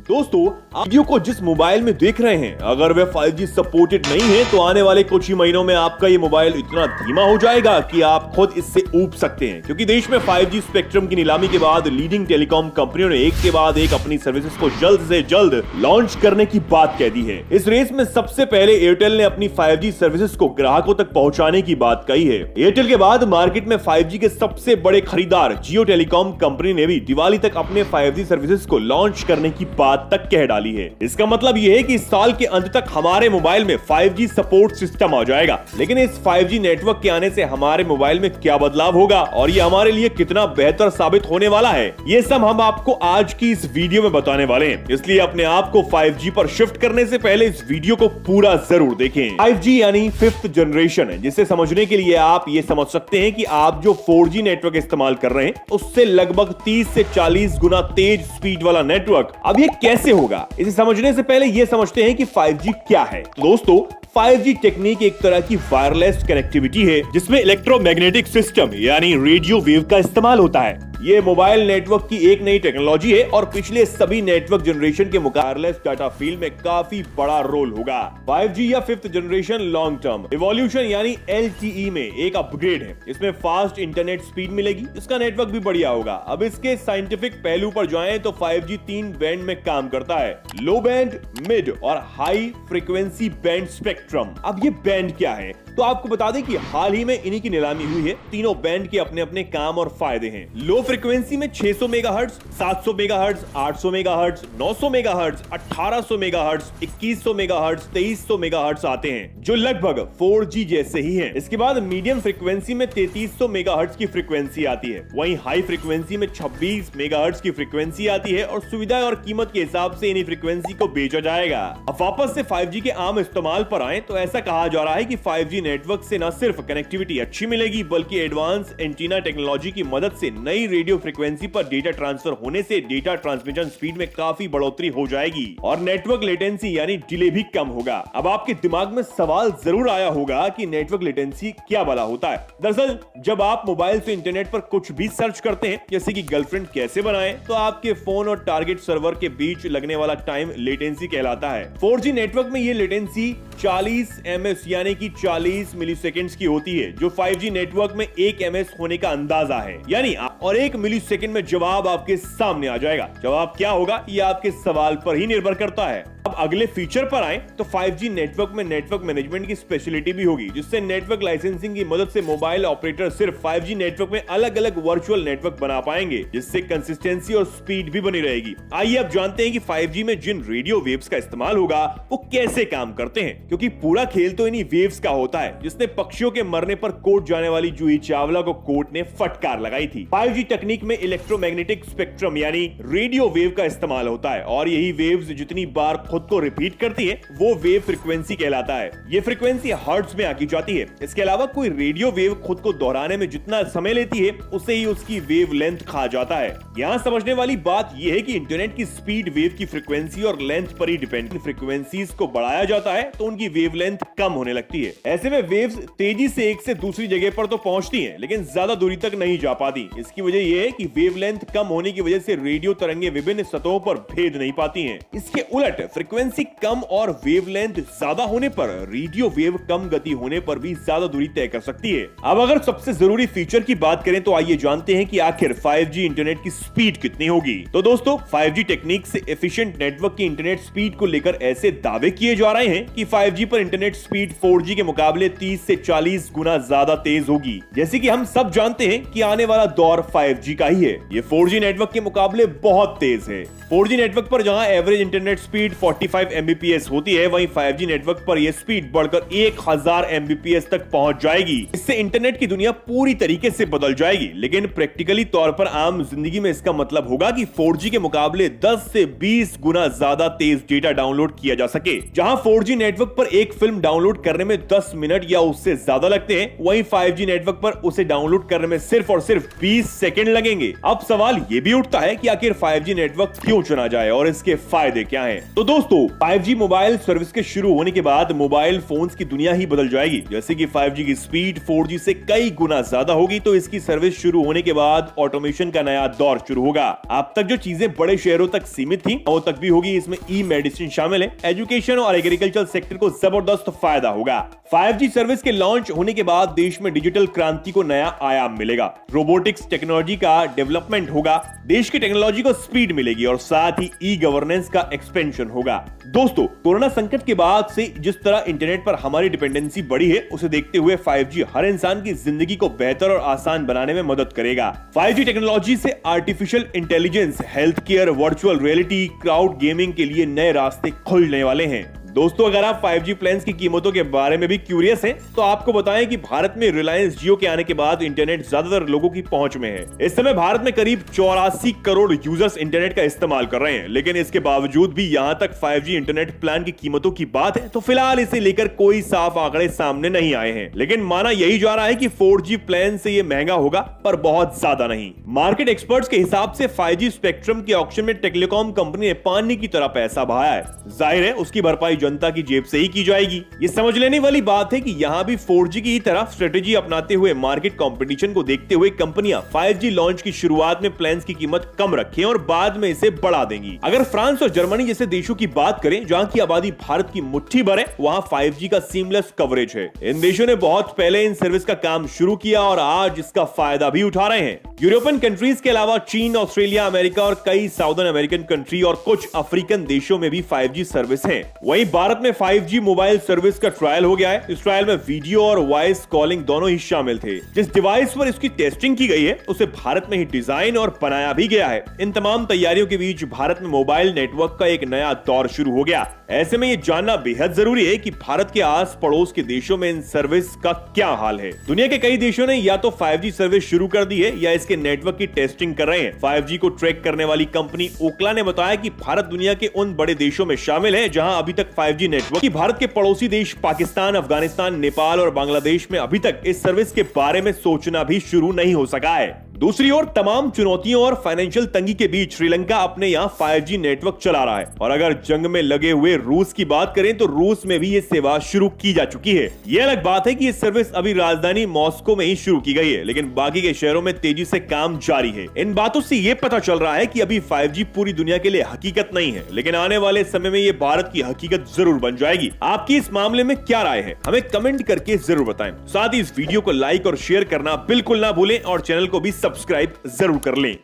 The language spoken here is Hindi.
दोस्तों, आप वीडियो को जिस मोबाइल में देख रहे हैं, अगर वे 5G सपोर्टेड नहीं है तो आने वाले कुछ ही महीनों में आपका ये मोबाइल इतना धीमा हो जाएगा कि आप खुद इससे ऊब सकते हैं। क्योंकि देश में 5G स्पेक्ट्रम की नीलामी के बाद लीडिंग टेलीकॉम कंपनियों ने एक के बाद एक अपनी सर्विसेज को जल्द से जल्द लॉन्च करने की बात कह दी है। इस रेस में सबसे पहले एयरटेल ने अपनी 5G सर्विसेज को ग्राहकों तक पहुंचाने की बात कही है। एयरटेल के बाद मार्केट में 5G के सबसे बड़े खरीदार जियो टेलीकॉम कंपनी ने भी दिवाली तक अपने 5G सर्विसेज को लॉन्च करने की बात तक कह डाली है। इसका मतलब यह है कि इस साल के अंत तक हमारे मोबाइल में 5G सपोर्ट सिस्टम आ जाएगा। लेकिन इस 5G नेटवर्क के आने से हमारे मोबाइल में क्या बदलाव होगा और ये हमारे लिए कितना बेहतर साबित होने वाला है, ये सब हम आपको आज की इस वीडियो में बताने वाले हैं। इसलिए अपने आप को 5G पर शिफ्ट करने से पहले इस वीडियो को पूरा जरूर देखें। 5G यानी 5th जनरेशन है, जिसे समझने के लिए आप ये समझ सकते हैं कि आप जो 4G नेटवर्क इस्तेमाल कर रहे हैं उससे लगभग 30 से 40 गुना तेज स्पीड वाला नेटवर्क अब ये कैसे होगा। इसे समझने से पहले ये समझते हैं कि 5G क्या है। दोस्तों, 5G टेक्निक एक तरह की वायरलेस कनेक्टिविटी है जिसमें इलेक्ट्रोमैग्नेटिक सिस्टम यानी रेडियो वेव का इस्तेमाल होता है। ये मोबाइल नेटवर्क की एक नई टेक्नोलॉजी है और पिछले सभी नेटवर्क जनरेशन के वायरलेस डाटा फील्ड में काफी बड़ा रोल होगा। 5G या 5th generation long term evolution यानी LTE में एक अपग्रेड है। इसमें फास्ट इंटरनेट स्पीड मिलेगी, इसका नेटवर्क भी बढ़िया होगा। अब इसके साइंटिफिक पहलू पर जाएं तो 5G 3 बैंड में काम करता है, लो बैंड, मिड और हाई फ्रीक्वेंसी बैंड स्पेक्ट्रम। अब ये बैंड क्या है तो आपको बता दें कि हाल ही में इन्हीं की नीलामी हुई है। तीनों बैंड के अपने अपने काम और फायदे हैं। लो फ्रीक्वेंसी में 600 megahertz, 700 megahertz, 800 megahertz, 900 megahertz, 1800 megahertz, 2100 megahertz, 2300 megahertz आते हैं, जो लगभग 4G जैसे ही हैं। इसके बाद मीडियम फ्रीक्वेंसी में 3300 मेगाहर्ट्ज की फ्रीक्वेंसी आती है। वहीं हाई फ्रीक्वेंसी में 26 मेगाहर्ट्ज की फ्रीक्वेंसी आती है और सुविधा और कीमत के हिसाब से इन्हीं फ्रीक्वेंसी को बेचा जाएगा। अब वापस से 5G के आम इस्तेमाल पर आए तो ऐसा कहा जा रहा है कि 5G नेटवर्क से न सिर्फ कनेक्टिविटी अच्छी मिलेगी बल्कि एडवांस एंटीना टेक्नोलॉजी की मदद से नई रेडियो फ्रीक्वेंसी पर डेटा ट्रांसफर होने से डेटा ट्रांसमिशन स्पीड में काफी बढ़ोतरी हो जाएगी और नेटवर्क लेटेंसी यानी डिले भी कम होगा। अब आपके दिमाग में सवाल जरूर आया होगा कि नेटवर्क लेटेंसी क्या भला होता है। दरअसल जब आप मोबाइल से इंटरनेट पर कुछ भी सर्च करते हैं, जैसे कि गर्लफ्रेंड कैसे बनाएं, तो आपके फोन और टारगेट सर्वर के बीच लगने वाला टाइम लेटेंसी कहलाता है। 4G नेटवर्क में ये लेटेंसी 40 ms यानी कि 40 मिलीसेकंड्स की होती है, जो 5G नेटवर्क में 1 ms होने का अंदाजा है। यानी और 1 मिलीसेकंड में जवाब आपके सामने आ जाएगा। जवाब क्या होगा ये आपके सवाल पर ही निर्भर करता है। अब अगले फीचर पर आए तो 5G नेटवर्क में नेटवर्क मैनेजमेंट की स्पेशलिटी भी होगी, जिससे नेटवर्क लाइसेंसिंग की मदद से मोबाइल ऑपरेटर सिर्फ 5G नेटवर्क में अलग अलग वर्चुअल नेटवर्क बना पाएंगे, जिससे कंसिस्टेंसी और स्पीड भी बनी रहेगी। आइए अब जानते हैं कि 5G में जिन रेडियो वेव्स का इस्तेमाल होगा वो कैसे काम करते हैं, क्योंकि पूरा खेल तो इन्हीं वेव्स का होता है, जिसने पक्षियों के मरने पर कोर्ट जाने वाली जूही चावला को कोर्ट ने फटकार लगाई थी। 5G तकनीक में इलेक्ट्रोमैग्नेटिक स्पेक्ट्रम यानी रेडियो वेव का इस्तेमाल होता है और यही वेव्स जितनी बार खुद को रिपीट करती है वो वेव फ्रीक्वेंसी कहलाता है। ये फ्रीक्वेंसी हर्ट्ज में आंकी जाती है। इसके अलावा कोई रेडियो वेव खुद को दोहराने में जितना समय लेती है उसे ही उसकी वेव लेंथ कहा जाता है। यहाँ समझने वाली बात यह है कि इंटरनेट की स्पीड वेव की फ्रीक्वेंसी और लेंथ पर ही डिपेंड। फ्रीक्वेंसीज को बढ़ाया जाता है तो उनकी वेव लेंथ कम होने लगती है। ऐसे में वेव्स तेजी से एक से दूसरी जगह पर तो पहुंचती हैं, लेकिन ज्यादा दूरी तक नहीं जा पाती। इसकी वजह यह है कि वेव लेंथ कम होने की वजह से रेडियो तरंगे विभिन्न सतहों पर भेद नहीं पाती हैं। इसके उलट फ्रीक्वेंसी कम और वेवलेंथ ज्यादा होने पर रेडियो वेव कम गति होने पर भी ज्यादा दूरी तय कर सकती है। अब अगर सबसे जरूरी फीचर की बात करें तो आइए जानते हैं कि आखिर 5G इंटरनेट की स्पीड कितनी होगी। तो दोस्तों, 5G टेक्निक से एफिशिएंट नेटवर्क की इंटरनेट स्पीड को लेकर ऐसे दावे किए जा रहे हैं कि 5G पर इंटरनेट स्पीड 4G के मुकाबले 30 से 40 गुना ज्यादा तेज होगी। जैसे कि हम सब जानते हैं कि आने वाला दौर 5G का ही है। ये 4G नेटवर्क के मुकाबले बहुत तेज है। 4G नेटवर्क पर जहां एवरेज इंटरनेट स्पीड 45 Mbps होती है, वहीं 5G नेटवर्क पर यह स्पीड बढ़कर 1000 Mbps तक पहुंच जाएगी। इससे इंटरनेट की दुनिया पूरी तरीके से बदल जाएगी। लेकिन प्रैक्टिकली तौर पर आम जिंदगी में इसका मतलब होगा कि 4G के मुकाबले 10 से 20 गुना ज्यादा तेज डेटा डाउनलोड किया जा सके। जहां 4G नेटवर्क पर एक फिल्म डाउनलोड करने में 10 मिनट या उससे ज्यादा लगते हैं, वहीं 5G नेटवर्क पर उसे डाउनलोड करने में सिर्फ और सिर्फ 20 सेकंड लगेंगे। अब सवाल ये भी उठता है कि आखिर 5G नेटवर्क क्यों चुना जाए और इसके फायदे क्या हैं? तो दोस्तों, 5G मोबाइल सर्विस के शुरू होने के बाद मोबाइल फोन्स की दुनिया ही बदल जाएगी। जैसे कि 5G की स्पीड 4G से कई गुना ज्यादा होगी, तो इसकी सर्विस शुरू होने के बाद ऑटोमेशन का नया दौर शुरू होगा। अब तक जो चीजें बड़े शहरों तक सीमित थी, वो तक भी होगी। इसमें ई मेडिसिन शामिल है। एजुकेशन और एग्रीकल्चर सेक्टर को जबरदस्त फायदा होगा। 5G सर्विस के लॉन्च होने के बाद देश में डिजिटल क्रांति को नया आयाम मिलेगा। रोबोटिक्स टेक्नोलॉजी का डेवलपमेंट होगा, देश की टेक्नोलॉजी को स्पीड मिलेगी और साथ ही ई गवर्नेंस का एक्सपेंशन होगा। दोस्तों, कोरोना संकट के बाद से जिस तरह इंटरनेट पर हमारी डिपेंडेंसी बढ़ी है, उसे देखते हुए 5G हर इंसान की जिंदगी को बेहतर और आसान बनाने में मदद करेगा। 5G टेक्नोलॉजी से artificial intelligence, health care, virtual reality, cloud gaming के लिए नए रास्ते खुलने वाले हैं। दोस्तों, अगर आप 5G प्लान्स की कीमतों के बारे में भी क्यूरियस हैं, तो आपको बताएं कि भारत में रिलायंस जियो के आने के बाद इंटरनेट ज्यादातर लोगों की पहुंच में है। इस समय भारत में करीब 84 करोड़ यूजर्स इंटरनेट का इस्तेमाल कर रहे हैं, लेकिन इसके बावजूद भी यहां तक 5G इंटरनेट प्लान की कीमतों की बात है तो फिलहाल इसे लेकर कोई साफ आंकड़े सामने नहीं आए हैं। लेकिन माना यही जा रहा है कि 4G प्लान से ये महंगा होगा, पर बहुत ज्यादा नहीं। मार्केट एक्सपर्ट्स के हिसाब से 5G स्पेक्ट्रम के ऑक्शन में टेलीकॉम कंपनी ने पानी की तरह पैसा बहाया है। जाहिर है उसकी भरपाई जनता की जेब से ही की जाएगी। ये समझ लेने वाली बात है कि यहाँ भी 4G की तरह स्ट्रेटेजी अपनाते हुए मार्केट कंपटीशन को देखते हुए कंपनियां 5G लॉन्च की शुरुआत में प्लान्स की कीमत कम रखें और बाद में इसे बढ़ा देंगी। अगर फ्रांस और जर्मनी जैसे देशों की बात करें, जहाँ की आबादी भारत की मुट्ठी भर है, वहाँ 5G का सीमलेस कवरेज है। इन देशों ने बहुत पहले इन सर्विस का काम शुरू किया और आज इसका फायदा भी उठा रहे हैं। यूरोपियन कंट्रीज के अलावा चीन, ऑस्ट्रेलिया, अमेरिका और कई साउदर्न अमेरिकन कंट्री और कुछ अफ्रीकन देशों में भी 5G सर्विस है। वहीं भारत में 5G मोबाइल सर्विस का ट्रायल हो गया है। इस ट्रायल में वीडियो और वॉइस कॉलिंग दोनों ही शामिल थे। जिस डिवाइस पर इसकी टेस्टिंग की गई है, उसे भारत में ही डिजाइन और बनाया भी गया है। इन तमाम तैयारियों के बीच भारत में मोबाइल नेटवर्क का एक नया दौर शुरू हो गया। ऐसे में ये जानना बेहद जरूरी है कि भारत के आस पड़ोस के देशों में इन सर्विस का क्या हाल है। दुनिया के कई देशों ने या तो 5G सर्विस शुरू कर दी है या इसके नेटवर्क की टेस्टिंग कर रहे हैं। 5G को ट्रैक करने वाली कंपनी ओकला ने बताया कि भारत दुनिया के उन बड़े देशों में शामिल है जहां अभी तक 5G नेटवर्क की भारत के पड़ोसी देश पाकिस्तान, अफगानिस्तान, नेपाल और बांग्लादेश में अभी तक इस सर्विस के बारे में सोचना भी शुरू नहीं हो सका है। दूसरी ओर तमाम चुनौतियों और फाइनेंशियल तंगी के बीच श्रीलंका अपने यहाँ 5G नेटवर्क चला रहा है। और अगर जंग में लगे हुए रूस की बात करें तो रूस में भी ये सेवा शुरू की जा चुकी है। ये अलग बात है कि ये सर्विस अभी राजधानी मॉस्को में ही शुरू की गई है, लेकिन बाकी के शहरों में तेजी से काम जारी है। इन बातों से ये पता चल रहा है कि अभी 5G पूरी दुनिया के लिए हकीकत नहीं है, लेकिन आने वाले समय में ये भारत की हकीकत जरूर बन जाएगी। आपकी इस मामले में क्या राय है, हमें कमेंट करके जरूर बताएं। साथ ही इस वीडियो को लाइक और शेयर करना बिल्कुल ना भूलें और चैनल को भी सब्सक्राइब जरूर कर लें।